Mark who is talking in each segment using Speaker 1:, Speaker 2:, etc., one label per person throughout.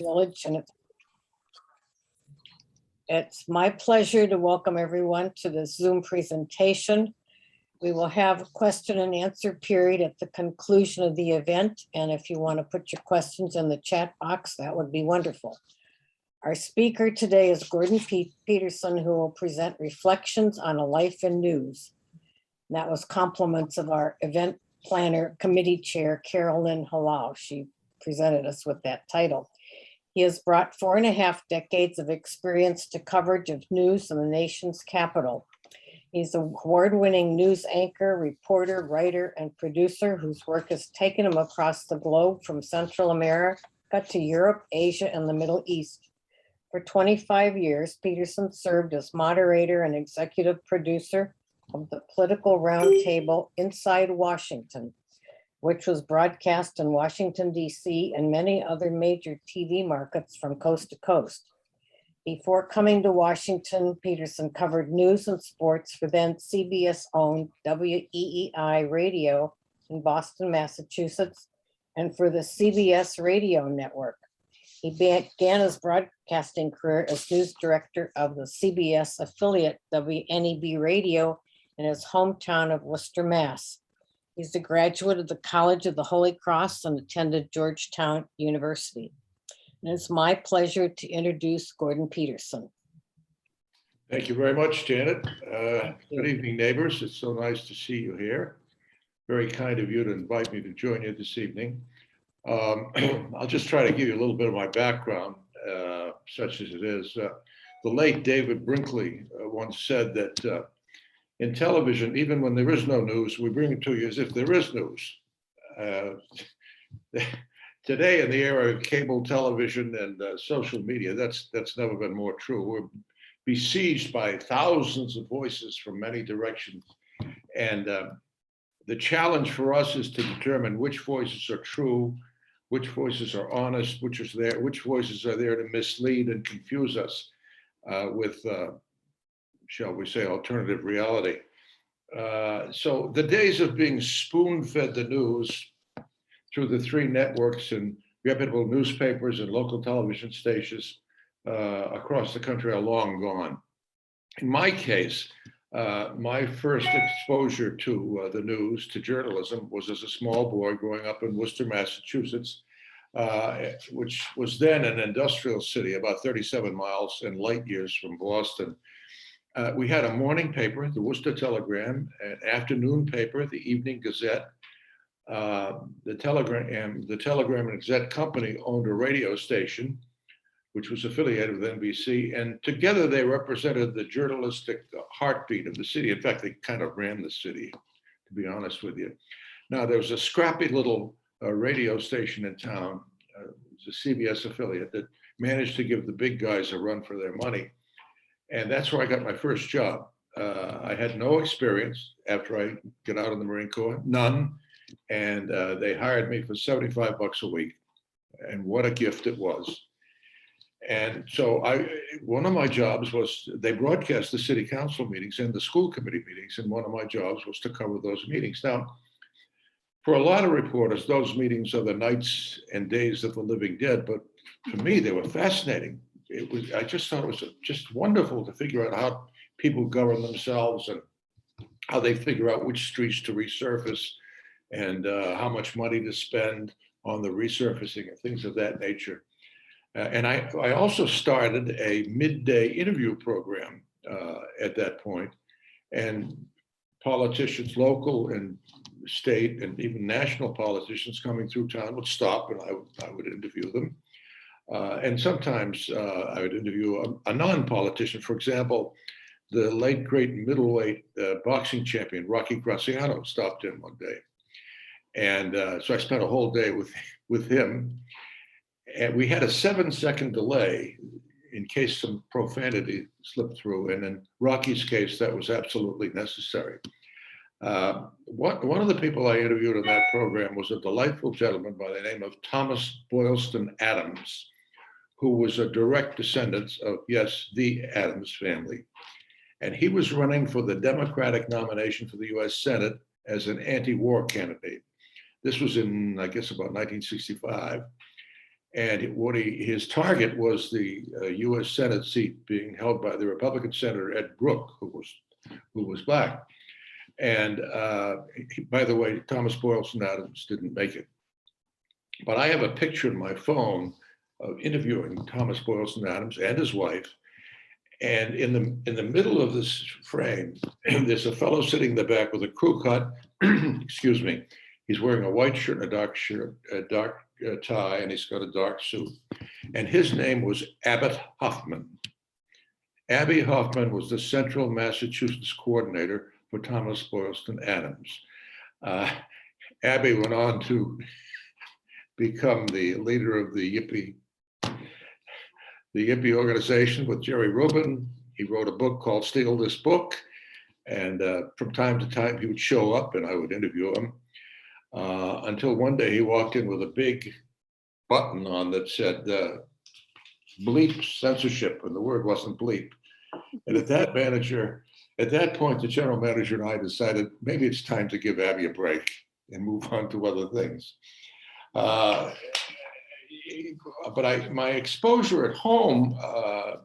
Speaker 1: Village, and it's my pleasure to welcome everyone to the Zoom presentation. We will have a question and answer period at the conclusion of the event, and if you want to put your questions in the chat box, that would be wonderful. Our speaker today is Gordon Peterson, who will present reflections on a life in news. And that was compliments of our event planner committee chair, Carolyn Halal. She presented us with that title. He has brought 4.5 decades of experience to coverage of news in the nation's capital. He's an award-winning news anchor, reporter, writer, and producer whose work has taken him across the globe from Central America to Europe, Asia, and the Middle East. For 25 years, Peterson served as moderator and executive producer of the Political Roundtable Inside Washington, which was broadcast in Washington, D.C. and many other major TV markets from coast to coast. Before coming to Washington, Peterson covered news and sports for then CBS-owned WEEI Radio in Boston, Massachusetts, and for the CBS Radio Network. He began his broadcasting career as news director of the CBS affiliate WNEB Radio in his hometown of Worcester, Mass. He's a graduate of the College of the Holy Cross and attended Georgetown University. And it's my pleasure to introduce Gordon Peterson.
Speaker 2: Thank you very much, Janet. Good evening, neighbors. It's so nice to see you here. Very kind of you to invite me to join you this evening. I'll just try to give you a little bit of my background, such as it is. The late David Brinkley once said that in television, even when there is no news, we bring it to you as if there is news. Today, in the era of cable television and social media, that's never been more true. We're besieged by thousands of voices from many directions. And the challenge for us is to determine which voices are true, which voices are honest, which voices are there to mislead and confuse us with, shall we say, alternative reality. So the days of being spoon-fed the news through the 3 networks and reputable newspapers and local television stations across the country are long gone. In my case, my first exposure to the news, to journalism, was as a small boy growing up in Worcester, Massachusetts, which was then an industrial city about 37 miles and light years from Boston. We had a morning paper, the Worcester Telegram, an afternoon paper, the Evening Gazette. The Telegram and Gazette Company owned a radio station, which was affiliated with NBC, and together they represented the journalistic heartbeat of the city. In fact, they kind of ran the city, to be honest with you. Now, there was a scrappy little radio station in town, it was a CBS affiliate, that managed to give the big guys a run for their money. And that's where I got my first job. I had no experience after I got out of the Marine Corps, none. And they hired me for $75 a week. And what a gift it was. And so one of my jobs was, they broadcast the city council meetings and the school committee meetings. And one of my jobs was to cover those meetings. Now, for a lot of reporters, those meetings are the nights and days of the living dead. But for me, they were fascinating. I just thought it was just wonderful to figure out how people govern themselves and how they figure out which streets to resurface and how much money to spend on the resurfacing and things of that nature. And I also started a midday interview program at that point. And politicians, local and state and even national politicians coming through town would stop and I would interview them. And sometimes I would interview a non-politician. For example, the late, great middleweight boxing champion, Rocky Graziano, stopped in one day. And so I spent a whole day with him. And we had a 7-second delay in case some profanity slipped through. And in Rocky's case, that was absolutely necessary. One of the people I interviewed in that program was a delightful gentleman by the name of Thomas Boylston Adams, who was a direct descendant of, yes, the Adams family. And he was running for the Democratic nomination for the US Senate as an anti-war candidate. This was in, I guess, about 1965. And his target was the U.S. Senate seat being held by the Republican Senator Ed Brooke, who was black. And by the way, Thomas Boylston Adams didn't make it. But I have a picture in my phone of interviewing Thomas Boylston Adams and his wife. And in the middle of this frame, there's a fellow sitting in the back with a crew cut. Excuse me. He's wearing a white shirt and a dark tie, and he's got a dark suit. And his name was Abbott Huffman. Abby Huffman was the Central Massachusetts coordinator for Thomas Boylston Adams. Abby went on to become the leader of the Yippie organization with Jerry Rubin. He wrote a book called Steal This Book. And from time to time, he would show up and I would interview him. Until one day he walked in with a big button on that said, bleep censorship, and the word wasn't bleep. And at that point, the general manager and I decided maybe it's time to give Abby a break and move on to other things. But my exposure at home, I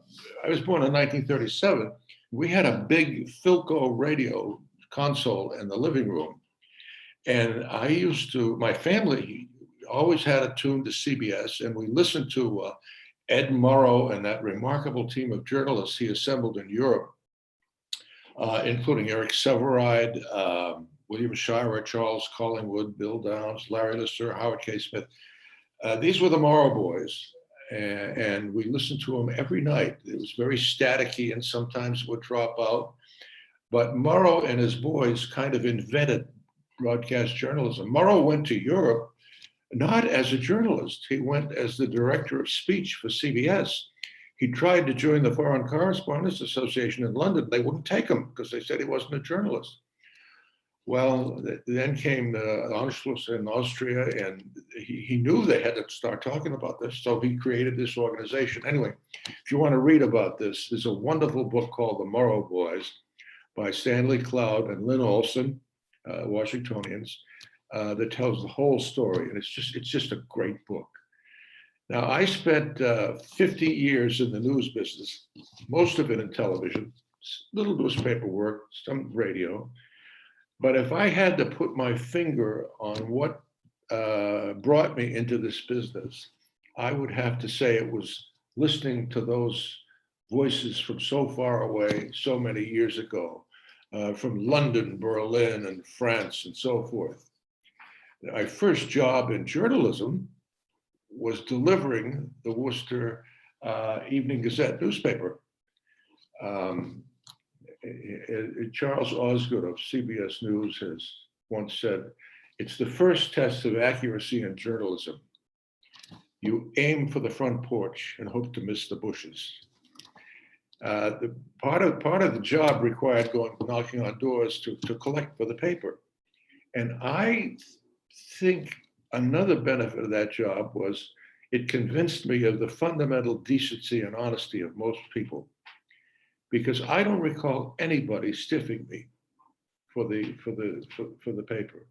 Speaker 2: was born in 1937. We had a big Philco radio console in the living room. And my family always had it tuned to CBS, and we listened to Ed Murrow and that remarkable team of journalists he assembled in Europe, including Eric Severide, William Shirer, Charles Collingwood, Bill Downs, Larry Lister, Howard K. Smith. These were the Morrow Boys, and we listened to them every night. It was very staticky, and sometimes it would drop out. But Morrow and his boys kind of invented broadcast journalism. Morrow went to Europe not as a journalist. He went as the director of speech for CBS. He tried to join the Foreign Correspondents Association in London. They wouldn't take him because they said he wasn't a journalist. Well, then came the Anschluss in Austria, and he knew they had to start talking about this, so he created this organization. Anyway, if you want to read about this, there's a wonderful book called The Morrow Boys by Stanley Cloud and Lynn Olson, Washingtonians, that tells the whole story, and it's just a great book. Now, I spent 50 years in the news business, most of it in television, little newspaper work, some radio. But if I had to put my finger on what brought me into this business, I would have to say it was listening to those voices from so far away, so many years ago, from London, Berlin, and France, and so forth. My first job in journalism was delivering the Worcester Evening Gazette newspaper. Charles Osgood of CBS News has once said, it's the first test of accuracy in journalism. You aim for the front porch and hope to miss the bushes. The part of the job required knocking on doors to collect for the paper. And I think another benefit of that job was it convinced me of the fundamental decency and honesty of most people, because I don't recall anybody stiffing me for the paper.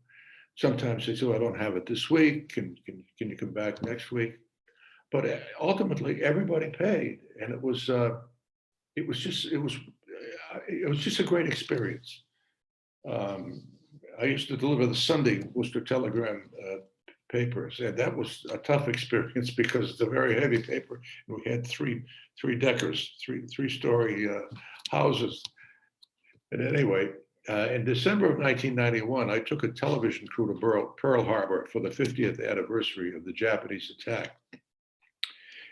Speaker 2: Sometimes they say, "Oh, I don't have it this week. Can you come back next week?" But ultimately, everybody paid, and it was just a great experience. I used to deliver the Sunday Worcester Telegram papers, and that was a tough experience because it's a very heavy paper. And we had three deckers, three-story houses. And anyway, in December of 1991, I took a television crew to Pearl Harbor for the 50th anniversary of the Japanese attack.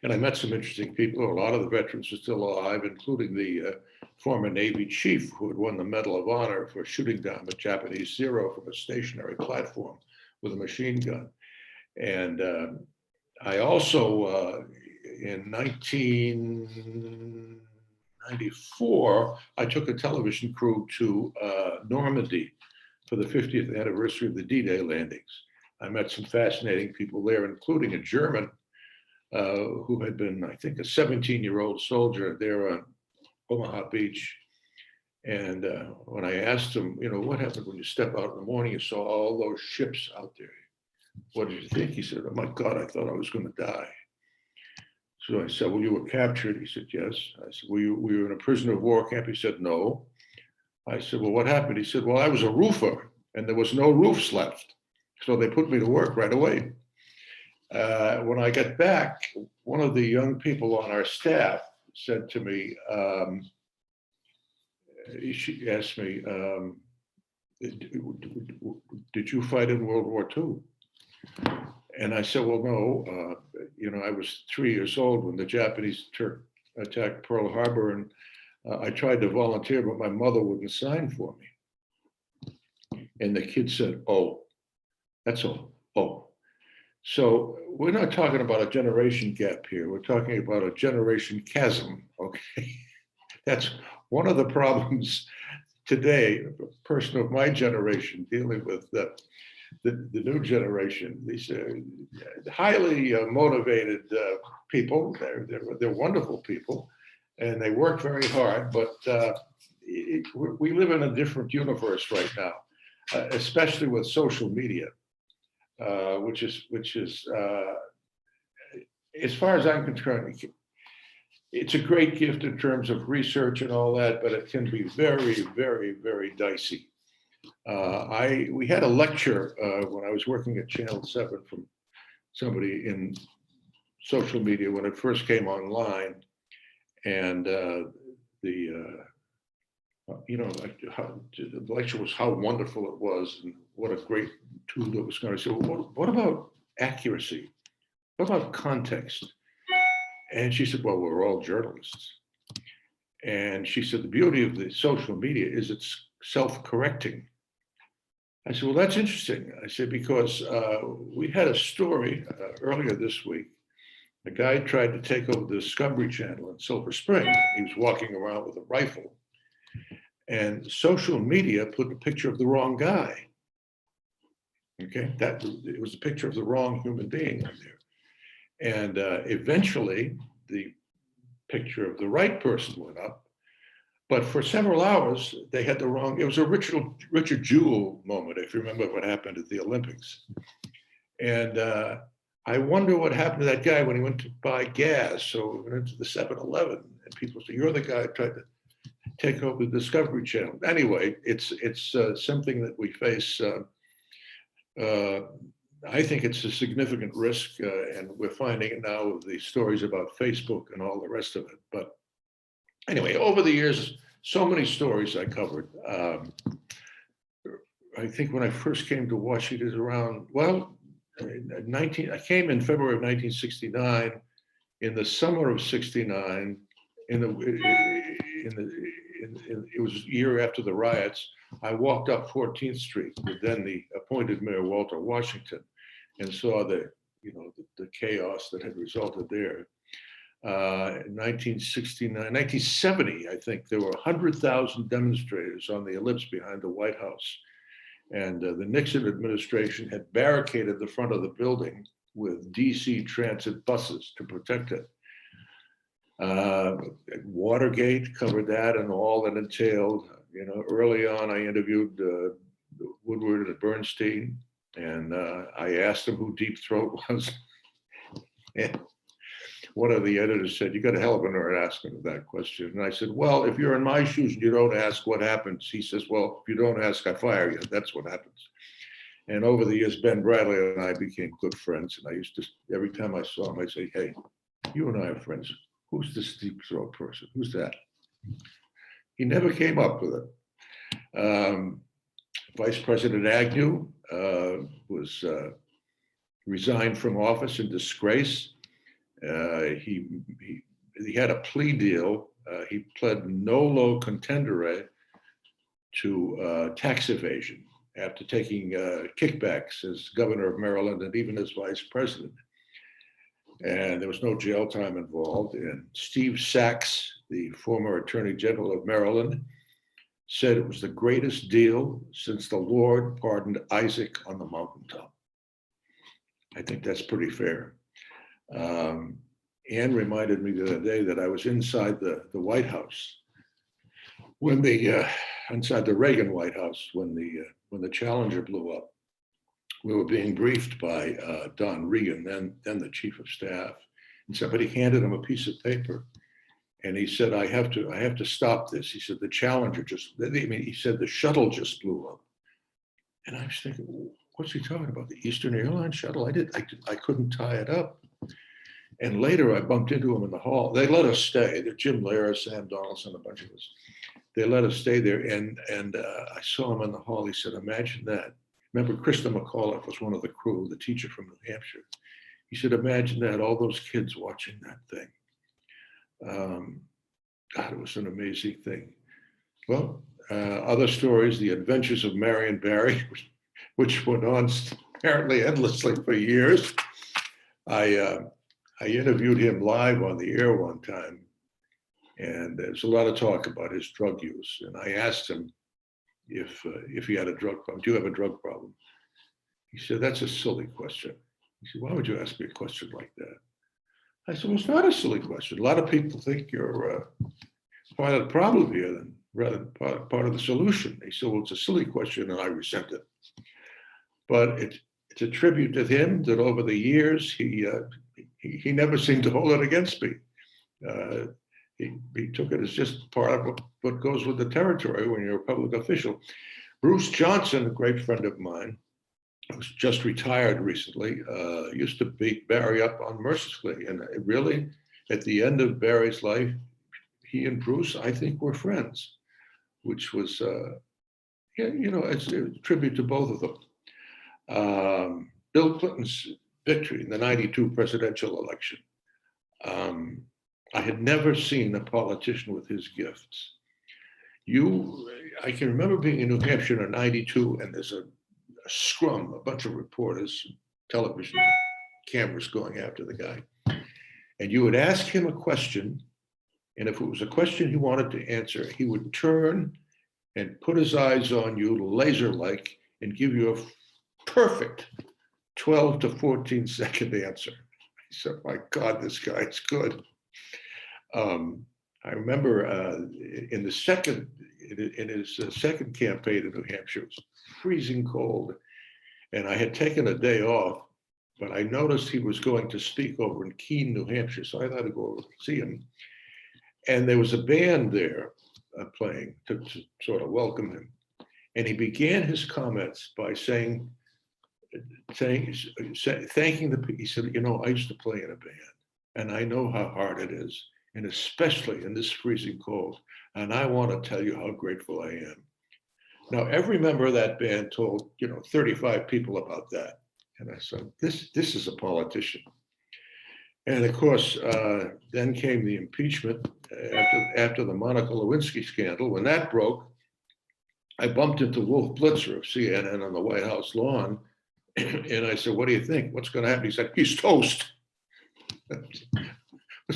Speaker 2: And I met some interesting people. A lot of the veterans are still alive, including the former Navy chief who had won the Medal of Honor for shooting down a Japanese Zero from a stationary platform with a machine gun. And I also, in 1994, I took a television crew to Normandy for the 50th anniversary of the D-Day landings. I met some fascinating people there, including a German who had been, I think, a 17-year-old soldier there on Omaha Beach. And when I asked him, what happened when you step out in the morning, you saw all those ships out there. What did you think? He said, "Oh my God, I thought I was going to die." So I said, well, you were captured? He said, yes. I said, were you in a prisoner of war camp? He said, no. I said, well, what happened? He said, well, I was a roofer and there was no roofs left. So they put me to work right away. When I got back, one of the young people on our staff said to me, she asked me, did you fight in World War II? And I said, well, no, I was 3 years old when the Japanese attacked Pearl Harbor, and I tried to volunteer, but my mother wouldn't sign for me. And the kid said, oh, that's all. Oh. So we're not talking about a generation gap here. We're talking about a generation chasm, okay? That's one of the problems today, a person of my generation dealing with the new generation. These highly motivated people. They're wonderful people, and they work very hard. But we live in a different universe right now, especially with social media, which is as far as I'm concerned, it's a great gift in terms of research and all that, but it can be very, very, very dicey. We had a lecture when I was working at Channel 7 from somebody in social media when it first came online, and the lecture was how wonderful it was and what a great tool it was going to. So what about accuracy? What about context? And she said, well, we're all journalists. And she said, the beauty of the social media is it's self-correcting. I said, well, that's interesting. I said, because we had a story earlier this week. A guy tried to take over the Discovery Channel in Silver Spring. He was walking around with a rifle. And social media put a picture of the wrong guy. Okay, it was a picture of the wrong human being on there. And eventually, the picture of the right person went up. But for several hours, they had the wrong. It was a Richard Jewell moment, if you remember what happened at the Olympics. And I wonder what happened to that guy when he went to buy gas. So he went into the 7-Eleven, and people said, "You're the guy who tried to take over the Discovery Channel." Anyway, it's something that we face. I think it's a significant risk, and we're finding it now with the stories about Facebook and all the rest of it. But anyway, over the years, so many stories I covered. I think when I first came to Washington around, I came in February of 1969. In the summer of '69, it was a year after the riots, I walked up 14th Street with then the appointed Mayor Walter Washington, and saw the chaos that had resulted there. In 1970, I think there were 100,000 demonstrators on the ellipse behind the White House, and the Nixon administration had barricaded the front of the building with DC transit buses to protect it. Watergate covered that and all that entailed. Early on, I interviewed Woodward and Bernstein, and I asked them who Deep Throat was. And one of the editors said, "You got a hell of a nerve asking that question." And I said, "Well, if you're in my shoes and you don't ask, what happens?" He says, "Well, if you don't ask, I fire you. That's what happens." And over the years, Ben Bradley and I became good friends. And I used to, every time I saw him, I'd say, "Hey, you and I are friends. Who's this Deep Throat person? Who's that?" He never came up with it. Vice President Agnew was resigned from office in disgrace. He had a plea deal. He pled nolo contendere to tax evasion after taking kickbacks as governor of Maryland and even as vice president. And there was no jail time involved. And Steve Sachs, the former Attorney General of Maryland, said it was the greatest deal since the Lord pardoned Isaac on the mountaintop. I think that's pretty fair. Ann reminded me the other day that I was inside the White House when inside the Reagan White House when the Challenger blew up. We were being briefed by Don Regan, then the chief of staff, And somebody handed him a piece of paper. And he said, I have to stop this. He said, the Challenger he said, the shuttle just blew up. And I was thinking, what's he talking about? The Eastern Airlines shuttle? I couldn't tie it up. And later I bumped into him in the hall. They let us stay. Jim Lehrer, Sam Donaldson, a bunch of us. They let us stay there. And I saw him in the hall. He said, imagine that. Remember, Krista McAuliffe was one of the crew, the teacher from New Hampshire. He said, imagine that, all those kids watching that thing. God, it was an amazing thing. Well, other stories, The Adventures of Marion Barry, which went on apparently endlessly for years. I interviewed him live on the air one time, and there's a lot of talk about his drug use. And I asked him if he had a drug problem. Do you have a drug problem? He said, that's a silly question. He said, why would you ask me a question like that? I said, well, it's not a silly question. A lot of people think you're part of the problem here than rather part of the solution. He said, well, it's a silly question, and I resent it. But it's a tribute to him that over the years, he never seemed to hold it against me. He took it as just part of what goes with the territory when you're a public official. Bruce Johnson, a great friend of mine, who's just retired recently, used to beat Barry up unmercifully. And really, at the end of Barry's life, he and Bruce, I think, were friends, which was, it's a tribute to both of them. Bill Clinton's victory in the '92 presidential election. I had never seen a politician with his gifts. I can remember being in New Hampshire in '92, and there's a scrum, a bunch of reporters, television cameras going after the guy. And you would ask him a question, and if it was a question he wanted to answer, he would turn and put his eyes on you laser-like and give you a perfect 12 to 14 second answer. I said, my God, this guy's good. I remember in his second campaign in New Hampshire, it was freezing cold, and I had taken a day off, but I noticed he was going to speak over in Keene, New Hampshire, so I had to go over and see him. And there was a band there playing to sort of welcome him. And he began his comments by thanking the people. He said, I used to play in a band, and I know how hard it is, and especially in this freezing cold. And I want to tell you how grateful I am. Now, every member of that band told, 35 people about that. And I said, this is a politician. And of course, then came the impeachment after the Monica Lewinsky scandal. When that broke, I bumped into Wolf Blitzer of CNN on the White House lawn. And I said, what do you think? What's going to happen? He said, he's toast.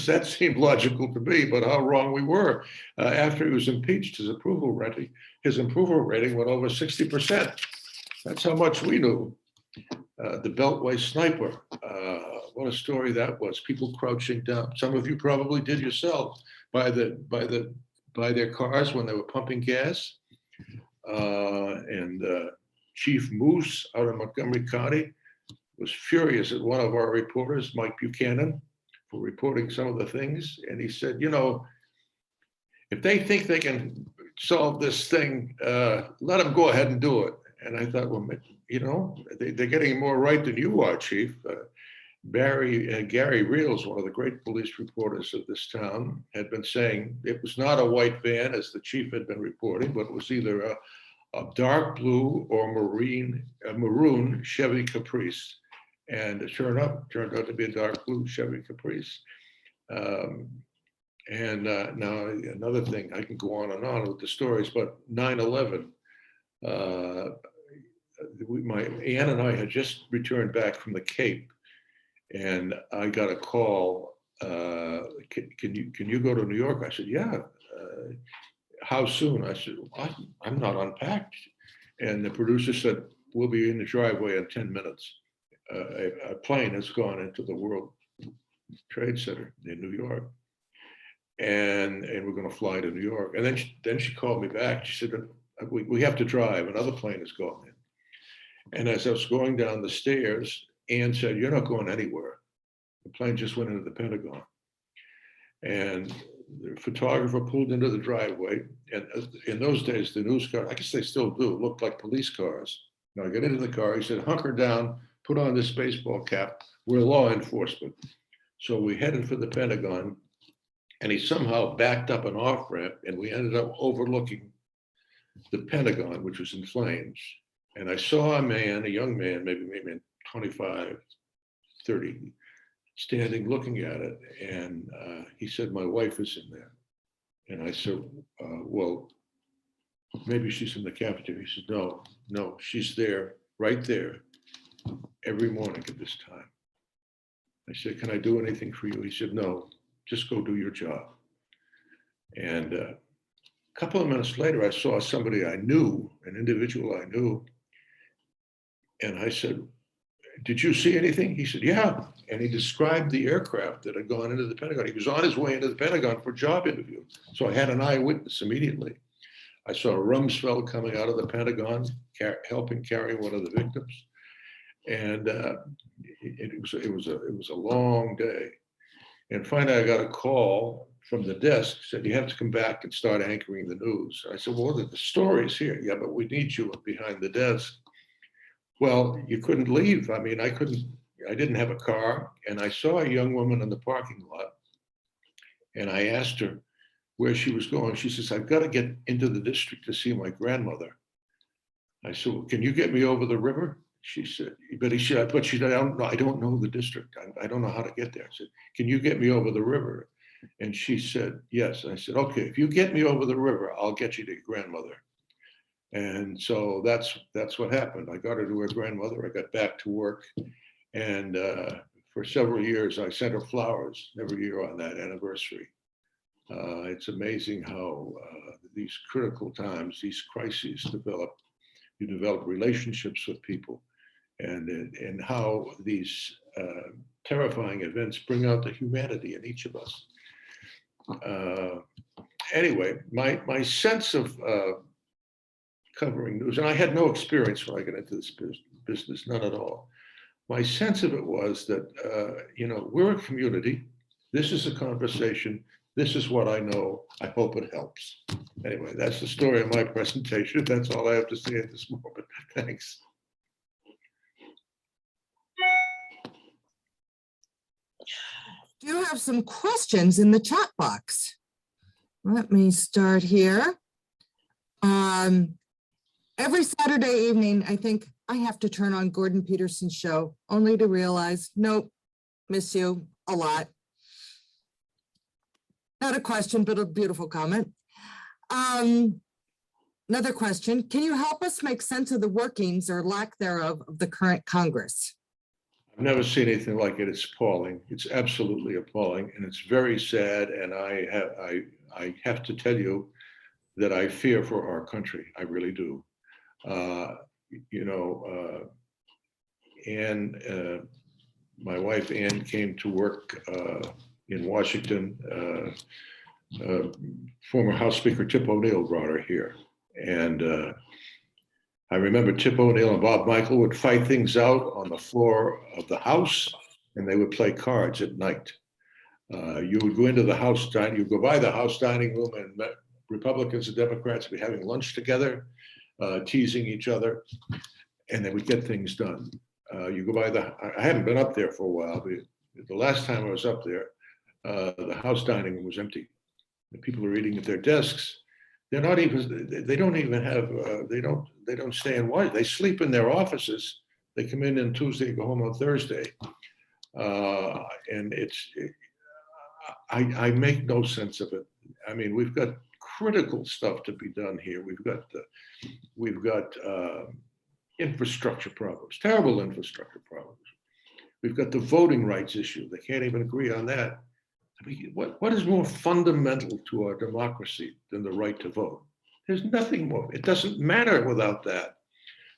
Speaker 2: That seemed logical to me, but how wrong we were. After he was impeached, his approval rating went over 60%. That's how much we knew. The Beltway sniper, what a story that was. People crouching down. Some of you probably did yourself by their cars when they were pumping gas. And Chief Moose out of Montgomery County was furious at one of our reporters, Mike Buchanan, for reporting some of the things. And he said, if they think they can solve this thing, let them go ahead and do it. And I thought, well, they're getting more right than you are, Chief. Gary Reels, one of the great police reporters of this town, had been saying it was not a white van, as the chief had been reporting, but it was either a dark blue or maroon Chevy Caprice. And it turned out to be a dark blue Chevy Caprice. Now another thing, I can go on and on with the stories, but 9/11, Ann and I had just returned back from the Cape, and I got a call. Can you go to New York? I said, yeah. How soon? I said, well, I'm not unpacked. And the producer said, we'll be in the driveway in 10 minutes. A plane has gone into the World Trade Center in New York, and we're going to fly to New York. And then she called me back. She said, we have to drive. Another plane is going in. And as I was going down the stairs, Ann said, you're not going anywhere. The plane just went into the Pentagon. And the photographer pulled into the driveway. And in those days, the news cars, I guess they still do, looked like police cars. Now I got into the car, he said, hunker down, put on this baseball cap. We're law enforcement. So we headed for the Pentagon, and he somehow backed up an off ramp, and we ended up overlooking the Pentagon, which was in flames. And I saw a man, a young man, maybe 25, 30, standing looking at it. And he said, my wife is in there. And I said, well, maybe she's in the cafeteria. He said, no, she's there, right there, every morning at this time. I said, can I do anything for you? He said, no, just go do your job. And a couple of minutes later, I saw somebody I knew, an individual I knew. And I said, did you see anything? He said, yeah. And he described the aircraft that had gone into the Pentagon. He was on his way into the Pentagon for a job interview. So I had an eyewitness immediately. I saw Rumsfeld coming out of the Pentagon, helping carry one of the victims. And it was a long day. And finally, I got a call from the desk, said, you have to come back and start anchoring the news. I said, well, the story's here. Yeah, but we need you behind the desk. Well, you couldn't leave. I mean, I didn't have a car. And I saw a young woman in the parking lot. And I asked her where she was going. She says, I've got to get into the district to see my grandmother. I said, well, can you get me over the river? She said, but she said, I don't know the district. I don't know how to get there. I said, can you get me over the river? And she said, yes. I said, okay, if you get me over the river, I'll get you to your grandmother. And so that's what happened. I got her to her grandmother. I got back to work. And for several years, I sent her flowers every year on that anniversary. It's amazing how these critical times, these crises develop. You develop relationships with people, and how these terrifying events bring out the humanity in each of us. Anyway, my sense of covering news, and I had no experience when I got into this business, none at all. My sense of it was that, we're a community. This is a conversation. This is what I know. I hope it helps. Anyway, that's the story of my presentation. That's all I have to say at this moment. Thanks.
Speaker 3: Do you have some questions in the chat box? Let me start here. Every Saturday evening, I think I have to turn on Gordon Peterson's show only to realize, nope, miss you a lot. Not a question, but a beautiful comment. Another question, can you help us make sense of the workings or lack thereof of the current Congress?
Speaker 2: I've never seen anything like it. It's appalling. It's absolutely appalling, and it's very sad. And I have to tell you that I fear for our country. I really do. Ann, my wife Ann, came to work in Washington. Former House Speaker Tip O'Neill brought her here, and I remember Tip O'Neill and Bob Michael would fight things out on the floor of the House, and they would play cards at night. You would go into the House dining, you go by the House dining room, and Republicans and Democrats would be having lunch together, teasing each other, and they would get things done. You go by I hadn't been up there for a while, but the last time I was up there, the House dining room was empty. The people are eating at their desks. They're not even, they don't even have, they don't stay in Washington. They sleep in their offices. They come in on Tuesday, go home on Thursday. And I make no sense of it. I mean, we've got critical stuff to be done here. We've got infrastructure problems, terrible infrastructure problems. We've got the voting rights issue. They can't even agree on that. I mean, what is more fundamental to our democracy than the right to vote? There's nothing more. It doesn't matter without that.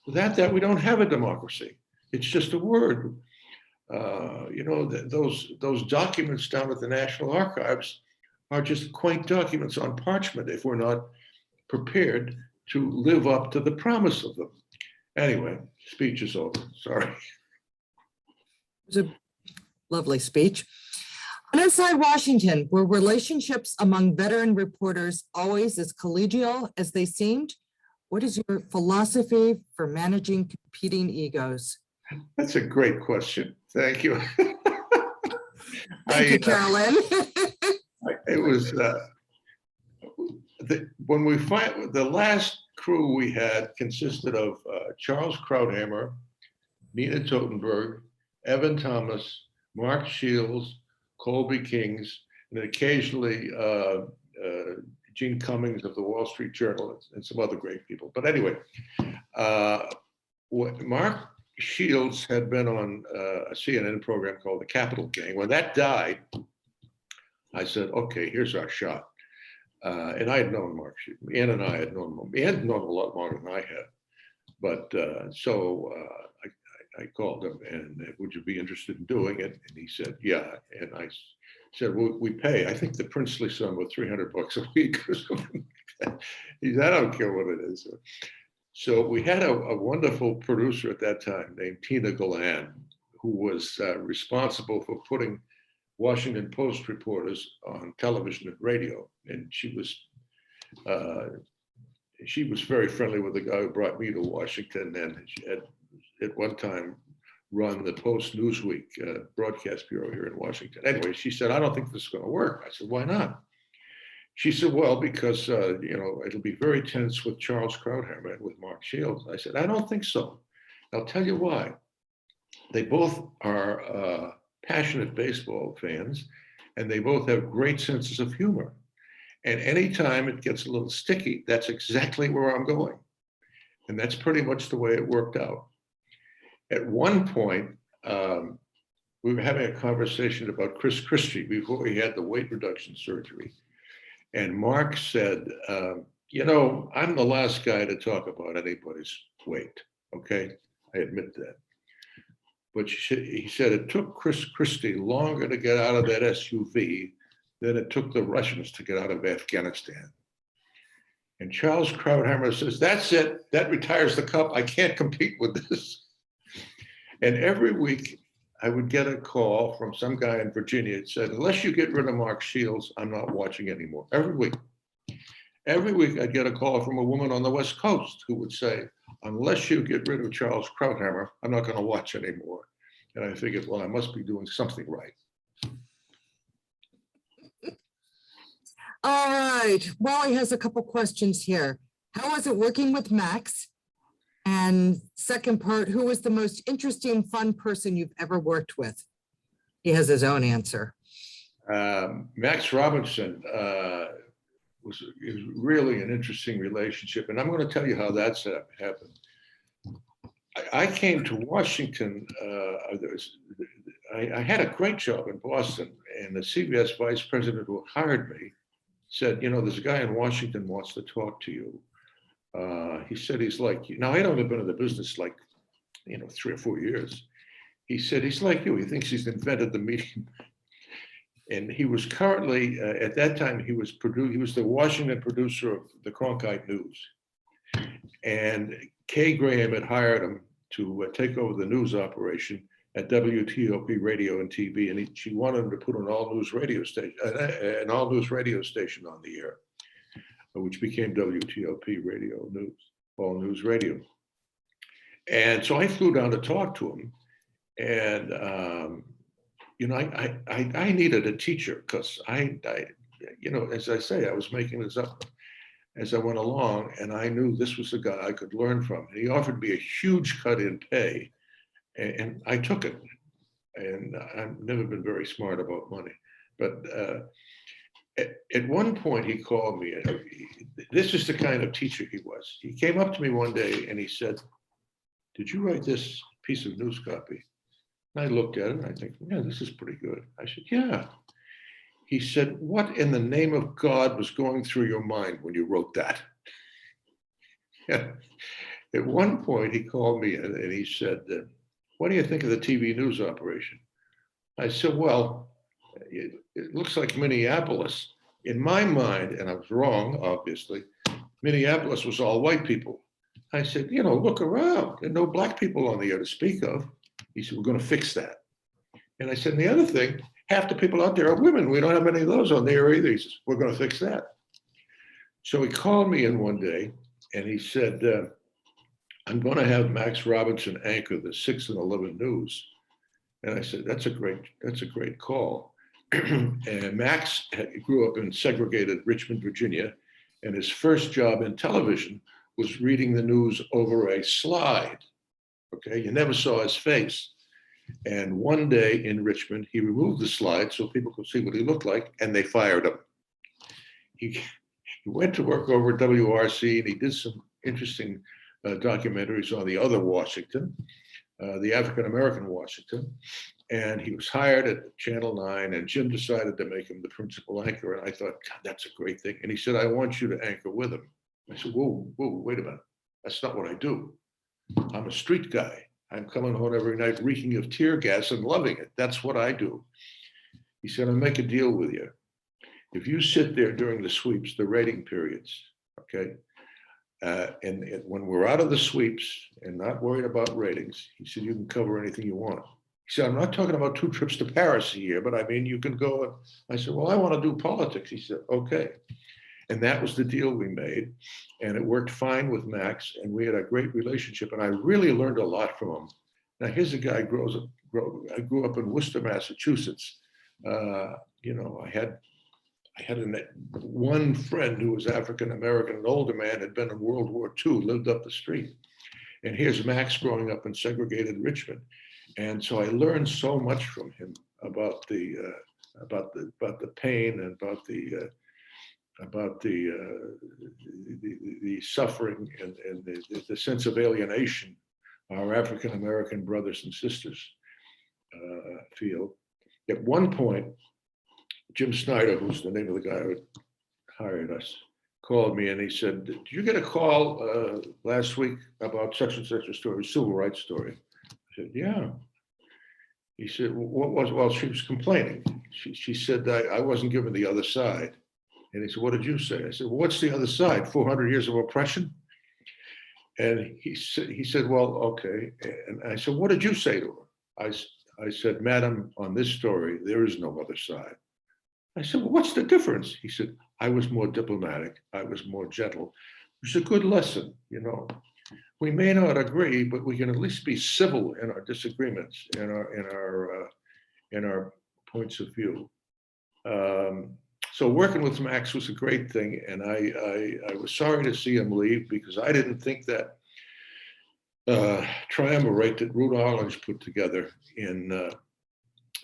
Speaker 2: Without that, we don't have a democracy. It's just a word. Those documents down at the National Archives are just quaint documents on parchment if we're not prepared to live up to the promise of them. Anyway, speech is over. Sorry.
Speaker 3: There's a Lovely speech. On Inside Washington, were relationships among veteran reporters always as collegial as they seemed? What is your philosophy for managing competing egos?
Speaker 2: That's a great question. Thank you.
Speaker 3: Thank you, Carolyn.
Speaker 2: It was when we find the last crew we had consisted of Charles Krauthammer, Nina Totenberg, Evan Thomas, Mark Shields, Colby Kings, and occasionally Gene Cummings of the Wall Street Journal and some other great people. But anyway, Mark Shields had been on a CNN program called The Capital Gang. When that died, I said, okay, here's our shot. And I had known Mark Shields. Ann and I had known him. He hadn't known him a lot longer than I had. But I called him and would you be interested in doing it? And he said, yeah. And I said, well, we pay. I think the princely sum was $300 a week or something. He said, I don't care what it is. So we had a wonderful producer at that time named Tina Galan, who was responsible for putting Washington Post reporters on television and radio. And she was very friendly with the guy who brought me to Washington, and she had at one time run the Post Newsweek broadcast bureau here in Washington. Anyway, she said, I don't think this is going to work. I said, why not? She said, well, because it'll be very tense with Charles Krauthammer and with Mark Shields. I said, I don't think so. I'll tell you why. They both are passionate baseball fans, and they both have great senses of humor. And anytime it gets a little sticky, that's exactly where I'm going. And that's pretty much the way it worked out. At one point, we were having a conversation about Chris Christie before he had the weight reduction surgery. And Mark said, I'm the last guy to talk about anybody's weight, okay? I admit that. But he said it took Chris Christie longer to get out of that SUV than it took the Russians to get out of Afghanistan. And Charles Krauthammer says, that's it, that retires the cup, I can't compete with this. And every week I would get a call from some guy in Virginia that said, unless you get rid of Mark Shields, I'm not watching anymore. Every week. Every week I'd get a call from a woman on the West Coast who would say, unless you get rid of Charles Krauthammer, I'm not going to watch anymore. And I figured, well, I must be doing something right.
Speaker 3: All right, Wally has a couple questions here. How was it working with Max? And second part, who was the most interesting, fun person you've ever worked with? He has his own answer.
Speaker 2: Max Robinson was really an interesting relationship. And I'm going to tell you how that's happened. I came to Washington. I had a great job in Boston, and the CBS vice president who hired me said, there's a guy in Washington wants to talk to you. He said, he's like, now I'd only been in the business like, 3 or 4 years. He said, he's like you. He thinks he's invented the medium. And he was currently, at that time, he was the Washington producer of the Cronkite News. And Kay Graham had hired him to take over the news operation at WTOP Radio and TV. And she wanted him to put an all-news radio station on the air, which became WTOP Radio News, All News Radio. And so I flew down to talk to him. And, I needed a teacher because as I say, I was making this up as I went along, and I knew this was a guy I could learn from. And he offered me a huge cut in pay, and I took it. And I've never been very smart about money. But at one point he called me, and this is the kind of teacher he was. He came up to me one day and he said, did you write this piece of news copy? And I looked at it and I think, yeah, this is pretty good. I said, yeah. He said, what in the name of God was going through your mind when you wrote that? Yeah. At one point he called me and he said, what do you think of the TV news operation? I said, well, it looks like Minneapolis. In my mind, and I was wrong, obviously, Minneapolis was all white people. I said, look around. There are no black people on the air to speak of. He said, we're going to fix that. And I said, and the other thing, half the people out there are women. We don't have any of those on there either. He says, we're going to fix that. So he called me in one day and he said, I'm going to have Max Robinson anchor the 6 and 11 news. And I said, that's a great call. And Max grew up in segregated Richmond, Virginia, and his first job in television was reading the news over a slide. Okay, you never saw his face. And one day in Richmond, he removed the slide so people could see what he looked like, and they fired him. He went to work over at WRC, and he did some interesting documentaries on the other Washington, the African-American Washington. And he was hired at Channel 9, and Jim decided to make him the principal anchor. And I thought, God, that's a great thing. And he said, I want you to anchor with him. I said, whoa, wait a minute. That's not what I do. I'm a street guy. I'm coming home every night reeking of tear gas and loving it. That's what I do. He said, I'll make a deal with you. If you sit there during the sweeps, the rating periods, okay, and when we're out of the sweeps and not worried about ratings, he said, you can cover anything you want. He said, I'm not talking about 2 trips to Paris a year, but I mean, you can go. I said, well, I want to do politics. He said, okay. And that was the deal we made. And it worked fine with Max. And we had a great relationship. And I really learned a lot from him. Now, here's a guy I grew up in Worcester, Massachusetts. You know, I had one friend who was African-American, an older man, had been in World War II, lived up the street. And here's Max growing up in segregated Richmond. And so I learned so much from him about the pain and about the suffering and the sense of alienation our African-American brothers and sisters feel. At one point, Jim Snyder, who's the name of the guy who hired us, called me and he said, did you get a call last week about such and such a story, civil rights story? I said, yeah. He said, what was, well, she was complaining. She said that I wasn't given the other side. And he said, what did you say? I said, well, what's the other side? 400 years of oppression? And he said, well, okay. And I said, what did you say to her? I said, madam, on this story, there is no other side. I said, well, what's the difference? He said, I was more diplomatic. I was more gentle. It's a good lesson, you know. We may not agree, but we can at least be civil in our disagreements, in our points of view. So working with Max was a great thing, and I was sorry to see him leave because I didn't think that triumvirate that Ruth Arledge put together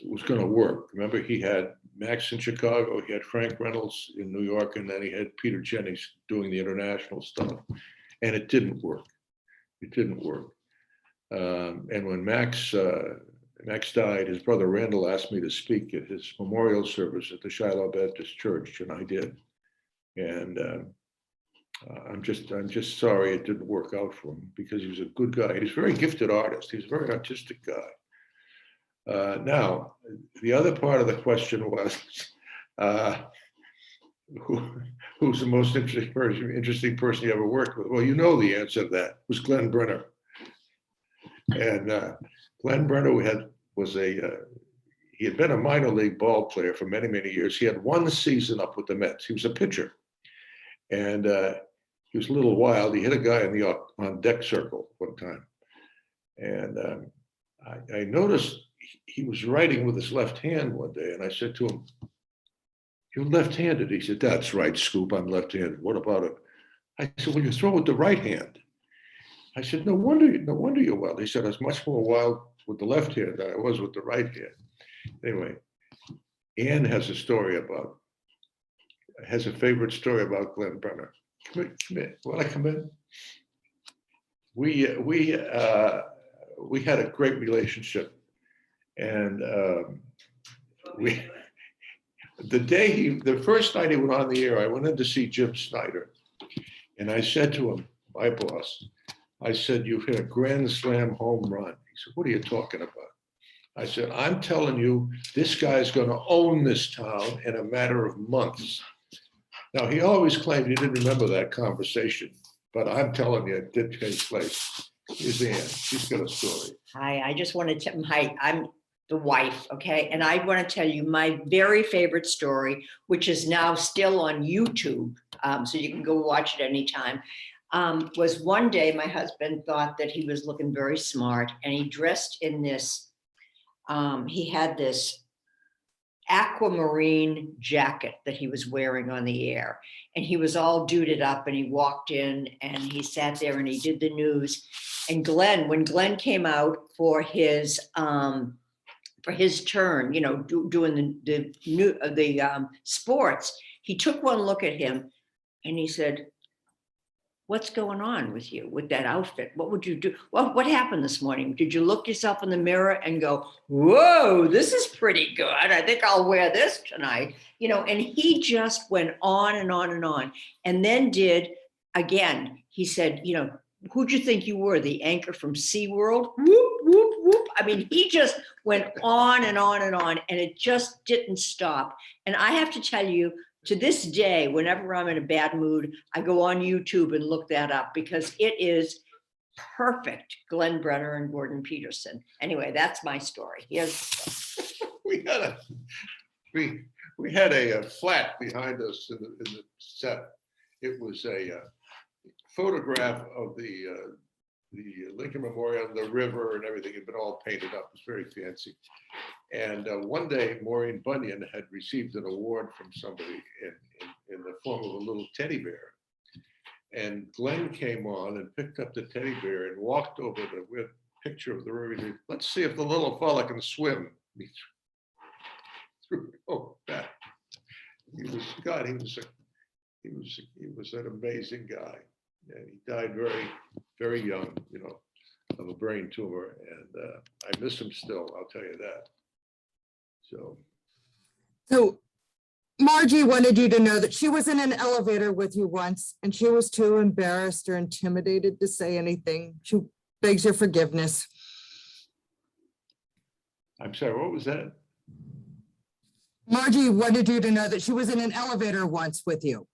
Speaker 2: was going to work. Remember, he had Max in Chicago, he had Frank Reynolds in New York, and then he had Peter Jennings doing the international stuff, and it didn't work. It didn't work. And when Max died, his brother Randall asked me to speak at his memorial service at the Shiloh Baptist Church, and I did. And I'm just sorry it didn't work out for him because he was a good guy. He's a very gifted artist. He's a very artistic guy. Now, the other part of the question was, who's the most interesting person you ever worked with? Well, you know the answer to that. It was Glenn Brenner. And Glenn Brenner he had been a minor league ball player for many, many years. He had one season up with the Mets. He was a pitcher. And he was a little wild. He hit a guy on deck circle one time. And I noticed he was writing with his left hand one day. And I said to him, you're left-handed. He said, that's right, Scoop, I'm left-handed. What about it? I said, well, you throw with the right hand. I said, no wonder you're wild. He said, I was much more wild with the left hand than I was with the right hand. Anyway, Ann has a favorite story about Glenn Brenner. Come in. Want to come in? We had a great relationship, and the first night he went on the air, I went in to see Jim Snyder, and I said to him, my boss, I said, you've hit a grand slam home run. He said, what are you talking about? I said, I'm telling you, this guy's going to own this town in a matter of months. Now, he always claimed he didn't remember that conversation, but I'm telling you, it did take place. Here's Ann. She's got a story.
Speaker 4: Hi, I just wanted to, hi, the wife, okay? And I want to tell you my very favorite story, which is now still on YouTube, so you can go watch it anytime, was one day my husband thought that he was looking very smart, and he dressed in this, he had this aquamarine jacket that he was wearing on the air, and he was all duded up, and he walked in and he sat there and he did the news. And when Glenn came out for his turn, you know, doing the sports, he took one look at him and he said, "What's going on with you with that outfit? What would you do? What happened this morning? Did you look yourself in the mirror and go, whoa, this is pretty good. I think I'll wear this tonight." You know, and he just went on and on and on. And then he said, you know, "Who'd you think you were? The anchor from SeaWorld? Whoop, whoop, whoop." I mean, he just went on and on and on, and it just didn't stop. And I have to tell you, to this day, whenever I'm in a bad mood, I go on YouTube and look that up, because it is perfect. Glenn Brenner and Gordon Peterson. Anyway, that's my story.
Speaker 2: We had a flat behind us in the set. It was a photograph of the Lincoln Memorial, the river and everything had been all painted up. It was very fancy. And one day, Maureen Bunyan had received an award from somebody in the form of a little teddy bear. And Glenn came on and picked up the teddy bear and walked over with a picture of the river. He said, "Let's see if the little fella can swim." He threw it over back. He was an amazing guy. And he died very, very young, you know, of a brain tumor. And I miss him still, I'll tell you that.
Speaker 3: So Margie wanted you to know that she was in an elevator with you once, and she was too embarrassed or intimidated to say anything. She begs your forgiveness.
Speaker 2: I'm sorry, what was that?
Speaker 3: Margie wanted you to know that she was in an elevator once with you,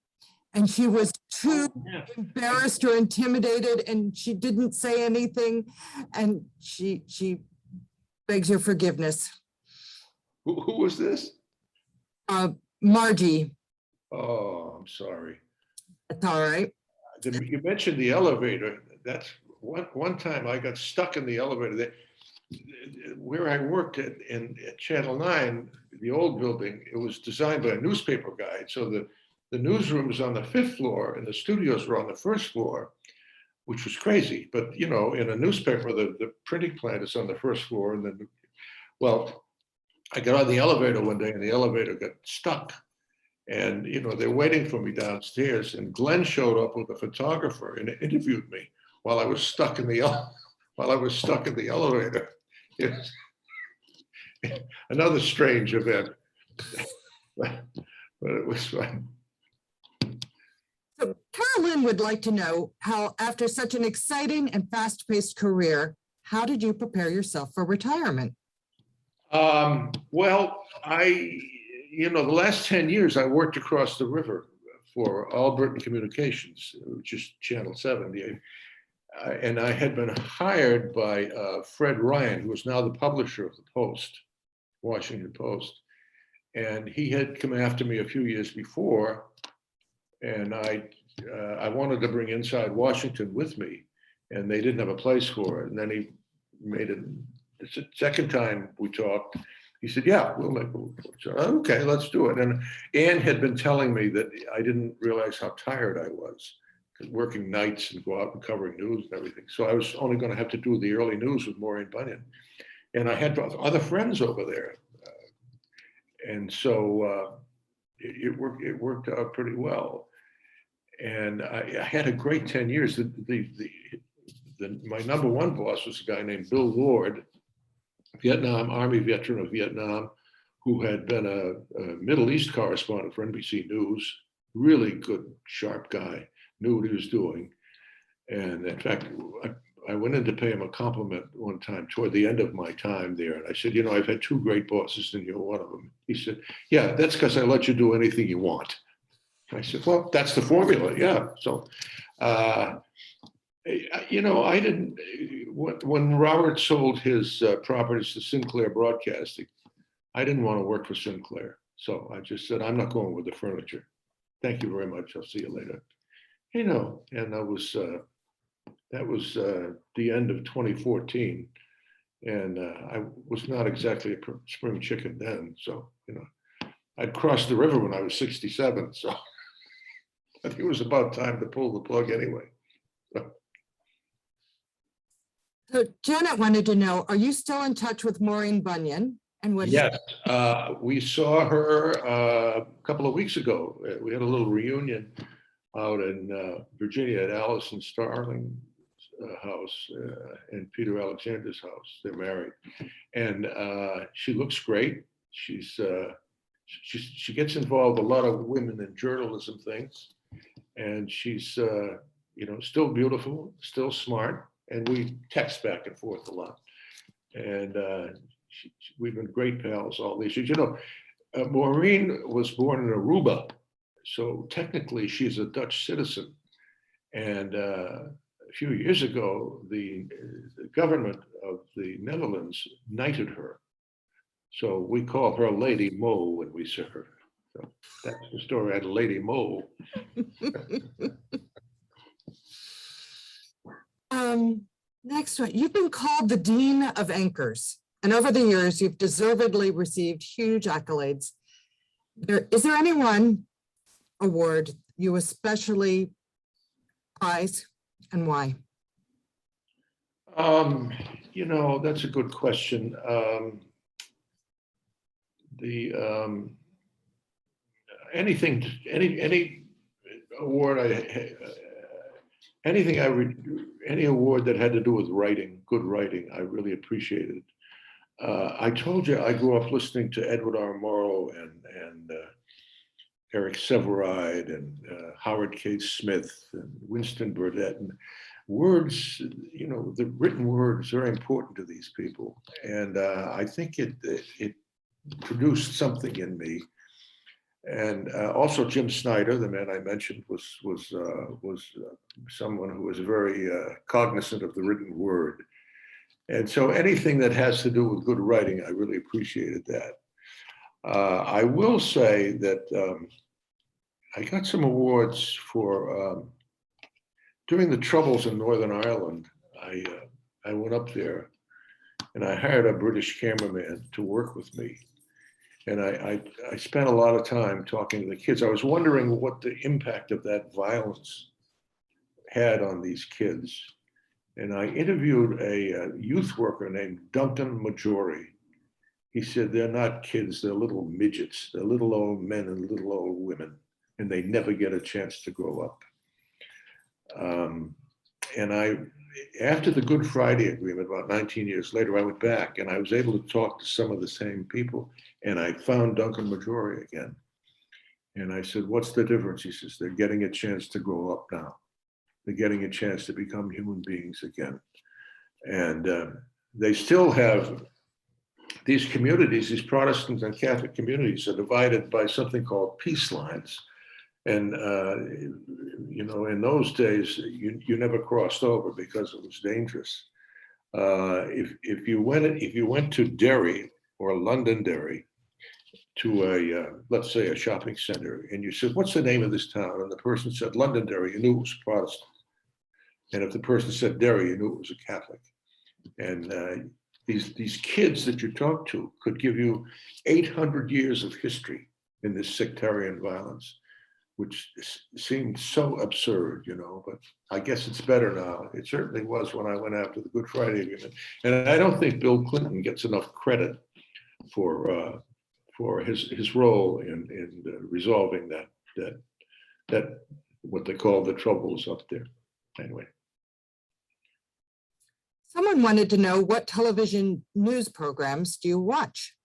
Speaker 3: and she was too embarrassed or intimidated, and she didn't say anything, and she begs your forgiveness.
Speaker 2: Who was this?
Speaker 3: Margie.
Speaker 2: Oh, I'm sorry.
Speaker 3: That's all right.
Speaker 2: You mentioned the elevator. That's one time I got stuck in the elevator. Where I worked at Channel 9, the old building, it was designed by a newspaper guy. So the newsroom was on the 5th floor and the studios were on the 1st floor, which was crazy. But, you know, in a newspaper, the printing plant is on the 1st floor. And then, well, I got on the elevator one day and the elevator got stuck. And, you know, they're waiting for me downstairs. And Glenn showed up with a photographer and interviewed me while I was stuck in the elevator. It was another strange event, but it was fun.
Speaker 3: So Carolyn would like to know how, after such an exciting and fast-paced career, how did you prepare yourself for retirement?
Speaker 2: Well, the last 10 years I worked across the river for Albertan Communications, which is Channel 7. And I had been hired by Fred Ryan, who is now the publisher of the Post, Washington Post. And he had come after me a few years before, and I wanted to bring Inside Washington with me, and they didn't have a place for it. And then he made it. The second time we talked, he said, "Yeah, we'll make it." So, okay, let's do it. And Ann had been telling me that I didn't realize how tired I was, because working nights and go out and covering news and everything. So I was only going to have to do the early news with Maureen Bunyan. And I had other friends over there. And so it worked out pretty well. And I had a great 10 years. My number one boss was a guy named Bill Lord, Army veteran of Vietnam, who had been a Middle East correspondent for NBC News. Really good, sharp guy, knew what he was doing. And in fact, I went in to pay him a compliment one time toward the end of my time there. And I said, I've had two great bosses and you're one of them. He said, "Yeah, that's because I let you do anything you want." I said, "Well, that's the formula." Yeah. So You know, I didn't, when Robert sold his properties to Sinclair Broadcasting, I didn't want to work for Sinclair. So I just said, I'm not going with the furniture. Thank you very much. I'll see you later. You know, and that was the end of 2014. And I was not exactly a spring chicken then. So, you know, I'd crossed the river when I was 67. So I think it was about time to pull the plug anyway.
Speaker 3: So Janet wanted to know, are you still in touch with Maureen Bunyan? And what?
Speaker 2: Yes, we saw her a couple of weeks ago. We had a little reunion out in Virginia at Allison Starling's house and Peter Alexander's house. They're married, and she looks great. She gets involved a lot of women in journalism things, and she's you know, still beautiful, still smart, and we text back and forth a lot. And we've been great pals all these years. You know, Maureen was born in Aruba, so technically she's a Dutch citizen. And a few years ago, the government of the Netherlands knighted her. So we call her Lady Mo when we see her. So that's the story. I had Lady Mo.
Speaker 3: Next one, you've been called the Dean of Anchors, and over the years, you've deservedly received huge accolades. Is there any one award you especially prize, and why?
Speaker 2: You know, that's a good question. Any award any award that had to do with writing, good writing, I really appreciated. I told you I grew up listening to Edward R. Murrow and Eric Sevareid and Howard K. Smith and Winston Burdett. And words, you know, the written words are very important to these people. And I think it produced something in me. And also Jim Snyder, the man I mentioned, was someone who was very cognizant of the written word. And so anything that has to do with good writing, I really appreciated that. I will say that I got some awards for during the Troubles in Northern Ireland. I went up there and I hired a British cameraman to work with me. And I spent a lot of time talking to the kids. I was wondering what the impact of that violence had on these kids. And I interviewed a youth worker named Duncan Majori. He said, they're not kids, they're little midgets. They're little old men and little old women, and they never get a chance to grow up. And after the Good Friday Agreement, about 19 years later, I went back and I was able to talk to some of the same people. And I found Duncan Majori again. And I said, what's the difference? He says, they're getting a chance to grow up now. They're getting a chance to become human beings again. And they still have these communities, these Protestant and Catholic communities are divided by something called peace lines. And, you know, in those days, you never crossed over because it was dangerous. If you went to Derry or Londonderry, to let's say a shopping center, and you said, what's the name of this town? And the person said Londonderry, you knew it was Protestant. And if the person said Derry, you knew it was a Catholic. And these kids that you talk to could give you 800 years of history in this sectarian violence, which seemed so absurd, you know, but I guess it's better now. It certainly was when I went after the Good Friday Agreement. And I don't think Bill Clinton gets enough credit for his role in resolving that what they call the troubles up there. Anyway.
Speaker 3: Someone wanted to know, what television news programs do you watch?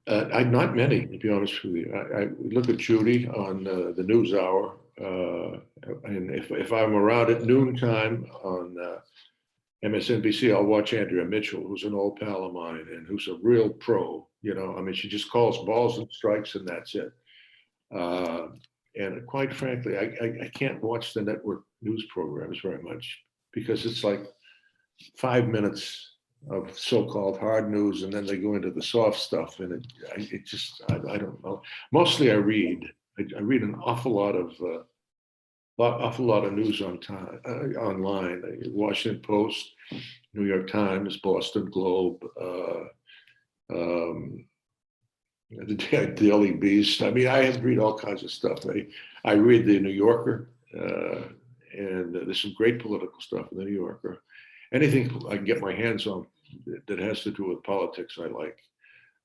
Speaker 2: Not many, to be honest with you. I look at Judy on the News Hour, and if I'm around at noontime on MSNBC, I'll watch Andrea Mitchell, who's an old pal of mine and who's a real pro. You know, I mean, she just calls balls and strikes, and that's it. And quite frankly, I can't watch the network news programs very much because it's like 5 minutes of so-called hard news, and then they go into the soft stuff, and it just I don't know. Mostly I read. I read an awful lot of news on time online. Washington Post, New York Times, Boston Globe, the Daily Beast. I mean, I read all kinds of stuff. I read the New Yorker, and there's some great political stuff in the New Yorker. Anything I can get my hands on that has to do with politics, I like.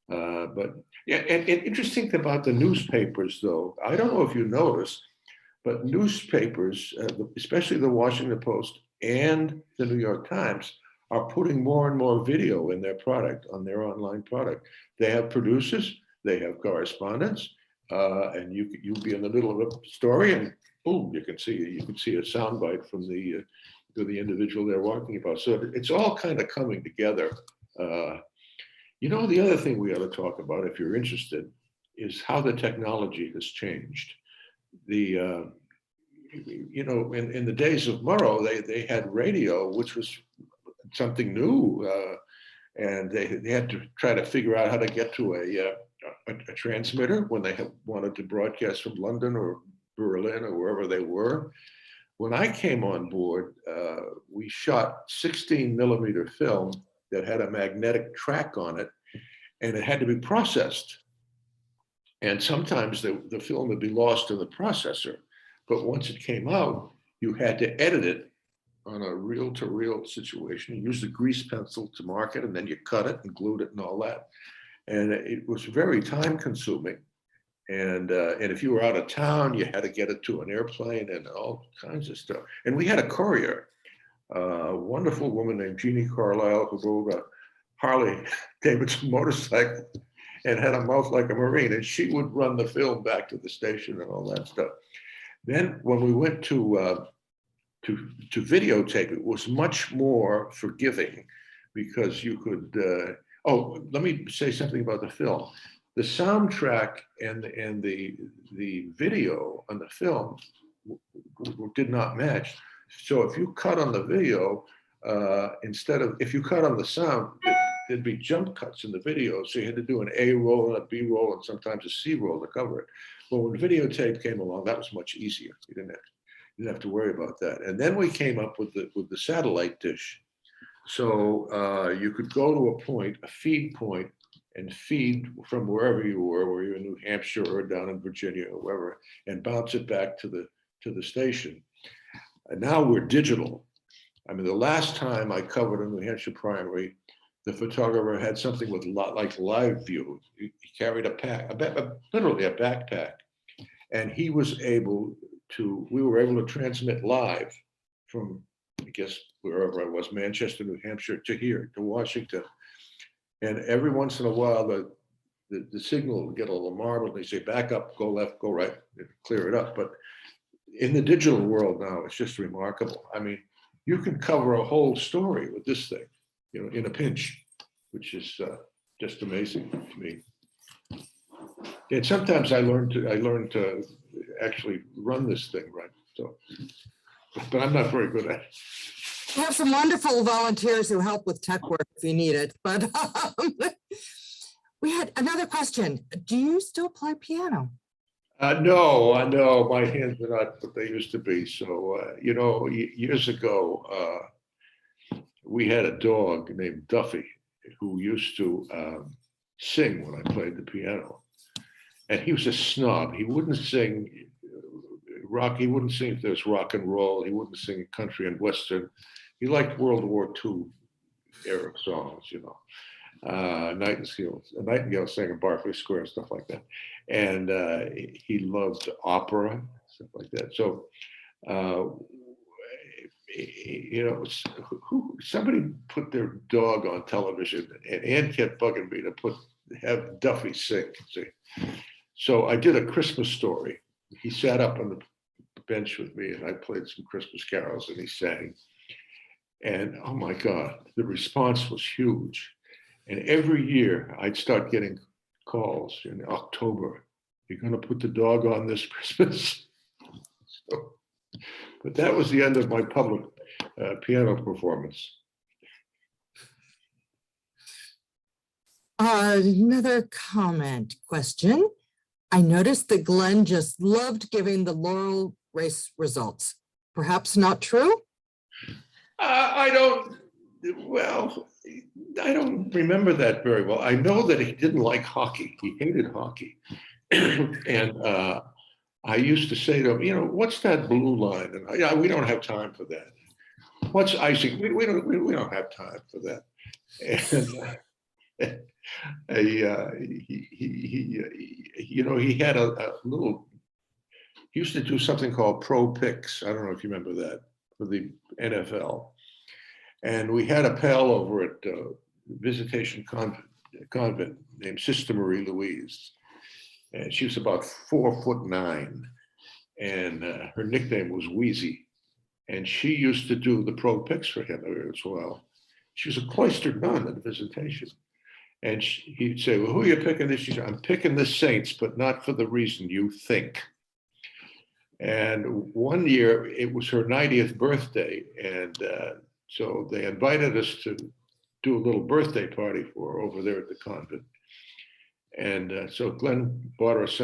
Speaker 2: But yeah, and interesting thing about the newspapers, though, I don't know if you noticed, but newspapers, especially the Washington Post and the New York Times, are putting more and more video in their product, on their online product. They have producers, they have correspondents, and you'll be in the middle of a story, and boom, you can see a soundbite from the individual they're walking about. So it's all kind of coming together. The other thing we ought to talk about, if you're interested, is how the technology has changed. In the days of Murrow, they had radio, which was something new, and they had to try to figure out how to get to a transmitter when they wanted to broadcast from London or Berlin or wherever they were. When I came on board, we shot 16 millimeter film that had a magnetic track on it, and it had to be processed. And sometimes the film would be lost in the processor, but once it came out, you had to edit it on a reel-to-reel situation. You used a grease pencil to mark it, and then you cut it and glued it and all that. And it was very time-consuming. And if you were out of town, you had to get it to an airplane and all kinds of stuff. And we had a courier, a wonderful woman named Jeannie Carlisle, who rode a Harley Davidson motorcycle and had a mouth like a Marine, and she would run the film back to the station and all that stuff. Then when we went to videotape, it was much more forgiving because you could. Let me say something about the film. The soundtrack and the video on the film did not match. So if you cut on the video, if you cut on the sound, there'd be jump cuts in the video. So you had to do an A roll and a B roll and sometimes a C roll to cover it. Well, when videotape came along, that was much easier. You didn't have to worry about that. And then we came up with the satellite dish. So you could go to a point, a feed point, and feed from wherever you were in New Hampshire or down in Virginia or wherever, and bounce it back to the station. And now we're digital. I mean, the last time I covered a New Hampshire primary, the photographer had something with like live view. He carried literally a backpack, and we were able to transmit live from, I guess, wherever I was, Manchester, New Hampshire, to here, to Washington. And every once in a while, the signal would get a little marbled. They say, back up, go left, go right, clear it up. But in the digital world now, it's just remarkable. I mean, you can cover a whole story with this thing, in a pinch, which is just amazing to me. And sometimes I learned to actually run this thing right. So, but I'm not very good at it.
Speaker 3: We have some wonderful volunteers who help with tech work if you need it, but we had another question. Do you still play piano?
Speaker 2: No, I know my hands are not what they used to be. So, years ago, we had a dog named Duffy who used to sing when I played the piano. And he was a snob. He wouldn't sing rock. He wouldn't sing if there's rock and roll. He wouldn't sing country and Western. He liked World War II era songs, Nightingale sang in Berkeley Square and stuff like that. And he loved opera, stuff like that. So, somebody put their dog on television, and Ann kept bugging me to have Duffy sing. See? So I did a Christmas story. He sat up on the bench with me, and I played some Christmas carols, and he sang. And oh my God, the response was huge. And every year I'd start getting calls in October. you're going to put the dog on this Christmas. So, but that was the end of my public piano performance.
Speaker 3: Another question. I noticed that Glenn just loved giving the Laurel race results. Perhaps not true?
Speaker 2: I don't remember that very well. I know that he didn't like hockey. He hated hockey. And I used to say to him, what's that blue line? And yeah, we don't have time for that. What's icing? We don't have time for that. And he had a little, he used to do something called Pro Picks. I don't know if you remember that, for the NFL. And we had a pal over at Visitation Convent named Sister Marie Louise. And she was about 4'9", and her nickname was Wheezy. And she used to do the Pro Picks for him as well. She was a cloistered nun at Visitation. And he'd say, well, who are you picking this year? I'm picking the Saints, but not for the reason you think. And one year, it was her 90th birthday. And so they invited us to do a little birthday party for her over there at the convent. And so Glenn bought this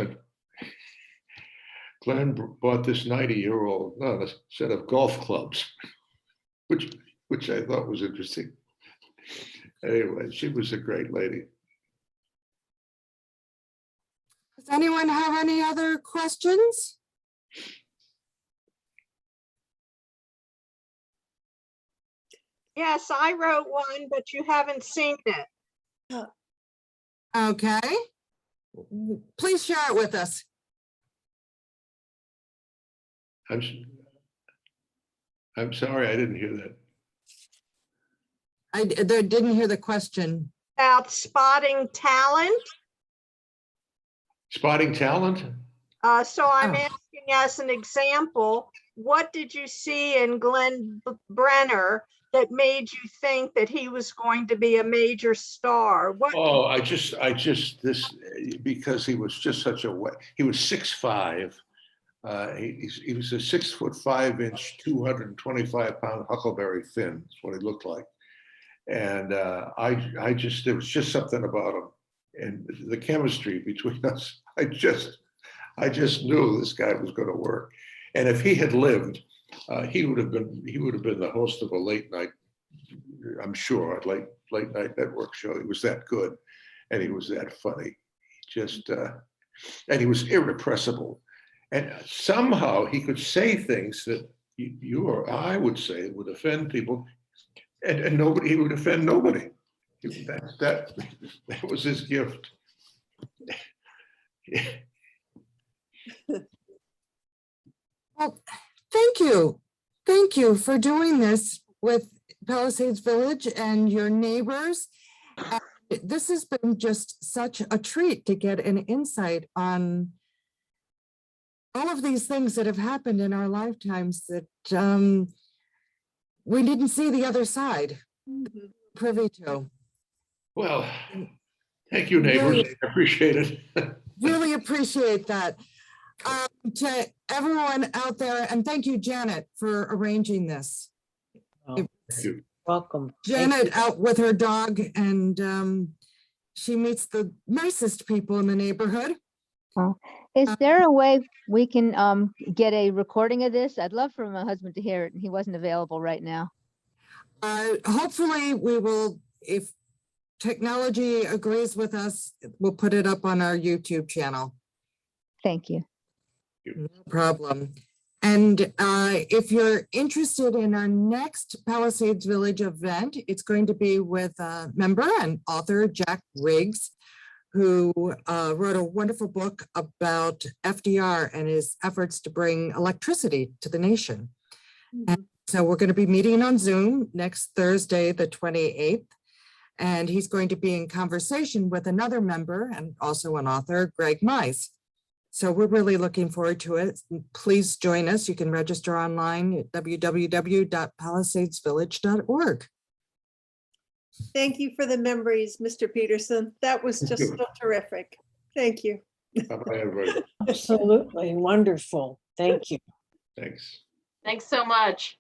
Speaker 2: 90-year-old nun a set of golf clubs, which I thought was interesting. Anyway, she was a great lady.
Speaker 3: Does anyone have any other questions?
Speaker 5: Yes, I wrote one, but you haven't seen it.
Speaker 3: Okay. Please share it with us.
Speaker 2: I'm sorry, I didn't hear that.
Speaker 3: I didn't hear the question.
Speaker 5: About spotting talent.
Speaker 2: Spotting talent?
Speaker 5: So I'm
Speaker 3: Oh.
Speaker 5: asking as an example, what did you see in Glenn Brenner that made you think that he was going to be a major star? What?
Speaker 2: Oh, because he was just he was 6'5". He was a 6'5" 225-pound Huckleberry Finn. That's what he looked like. And there was just something about him and the chemistry between us. I just knew this guy was going to work. And if he had lived, he would have been the host of a late night, I'm sure, late night network show. He was that good, and he was that funny. And he was irrepressible. And somehow he could say things that you or I would say would offend people, and he would offend nobody. That was his gift.
Speaker 3: Well, thank you. Thank you for doing this with Palisades Village and your neighbors. And this has been just such a treat to get an insight on all of these things that have happened in our lifetimes that we didn't see the other side, privy to.
Speaker 2: Well, thank you, neighbors. I appreciate it.
Speaker 3: Really appreciate that. To everyone out there, and thank you, Janet, for arranging this.
Speaker 1: Oh,
Speaker 2: Thank you.
Speaker 1: welcome.
Speaker 3: Janet out with her dog, and she meets the nicest people in the neighborhood.
Speaker 6: Is there a way we can get a recording of this? I'd love for my husband to hear it, and he wasn't available right now.
Speaker 3: Hopefully we will, if technology agrees with us, we'll put it up on our YouTube channel.
Speaker 6: Thank you.
Speaker 3: No problem. And if you're interested in our next Palisades Village event, it's going to be with a member and author, Jack Riggs, who wrote a wonderful book about FDR and his efforts to bring electricity to the nation. And so we're going to be meeting on Zoom next Thursday, the 28th. And he's going to be in conversation with another member and also an author, Greg Mize. So we're really looking forward to it. Please join us. You can register online at www.palisadesvillage.org.
Speaker 7: Thank you for the memories, Mr. Peterson. That was just so terrific. Thank you.
Speaker 2: Bye-bye, everybody.
Speaker 1: Absolutely wonderful. Thank you.
Speaker 2: Thanks.
Speaker 7: Thanks so much.